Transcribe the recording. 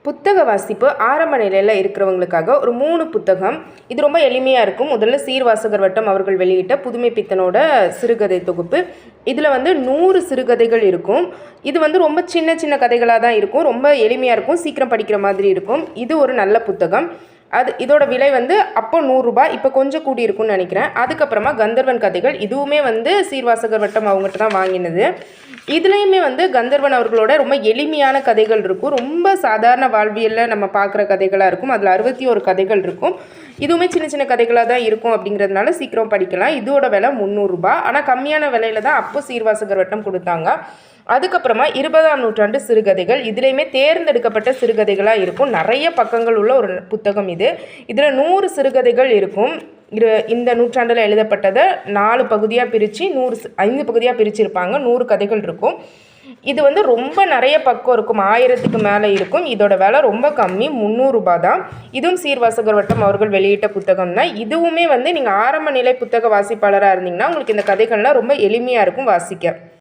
புத்தக வாசிப்பு ஆரம்ப நிலையில் இருக்கிறவங்களுக்காக ஒரு 3 புத்தகம். இது ரொம்ப எளிமையாக இருக்கும். முதல்ல சீர்வாசகர் வட்டம் அவர்கள் வெளியிட்ட புதுமை பித்தனோட சிறுகதை தொகுப்பு. இதில் 100 சிறுகதைகள் இருக்கும். இது ரொம்ப சின்ன சின்ன கதைகளாக தான் இருக்கும். ரொம்ப எளிமையாக இருக்கும். சீக்கிரம் படிக்கிற மாதிரி இருக்கும். இது ஒரு நல்ல புத்தகம். இதோட விலை அப்போ 100 ரூபாய், இப்போ கொஞ்சம் கூடி இருக்கும்னு நினைக்கிறேன். அதுக்கப்புறமா கந்தர்வன் கதைகள், இதுவுமே சீர்வாசகர் வட்டம் அவங்ககிட்ட தான் வாங்கினது. இதுலேயுமே கந்தர்வன் அவர்களோட ரொம்ப எளிமையான கதைகள் இருக்கும். ரொம்ப சாதாரண வாழ்வியலில் நம்ம பார்க்குற கதைகளாக இருக்கும். அதில் 61 கதைகள் இருக்கும். இதுவுமே சின்ன சின்ன கதைகளாக தான் இருக்கும். அப்படிங்கிறதுனால சீக்கிரம் படிக்கலாம். இதோட விலை 300 ரூபாய். ஆனால் கம்மியான விலையில் தான் அப்போ சீர்வாசகர் வட்டம் கொடுத்தாங்க. அதுக்கப்புறமா 20ஆம் நூற்றாண்டு சிறுகதைகள், இதுலேயுமே தேர்ந்தெடுக்கப்பட்ட சிறுகதைகளாக இருக்கும். நிறைய பக்கங்கள் உள்ள ஒரு புத்தகம் இது. இதில் 100 சிறுகதைகள் இருக்கும். இந்த நூற்றாண்டில் எழுதப்பட்டதை 4 பகுதியாக பிரித்து 5 பகுதியாக பிரிச்சிருப்பாங்க. 100 கதைகள் இருக்கும். இது ரொம்ப நிறைய பக்கம் இருக்கும். 1000க்கு மேலே இருக்கும். இதோட விலை ரொம்ப கம்மி, 300 ரூபாய் தான். இதுவும் சீர்வாசகர் வட்டம் அவர்கள் வெளியிட்ட புத்தகம் தான். இதுவுமே நீங்கள் ஆரம்ப நிலை புத்தக வாசிப்பாளராக இருந்தீங்கன்னா உங்களுக்கு இந்த கதைகள்லாம் ரொம்ப எளிமையாக இருக்கும் வாசிக்க.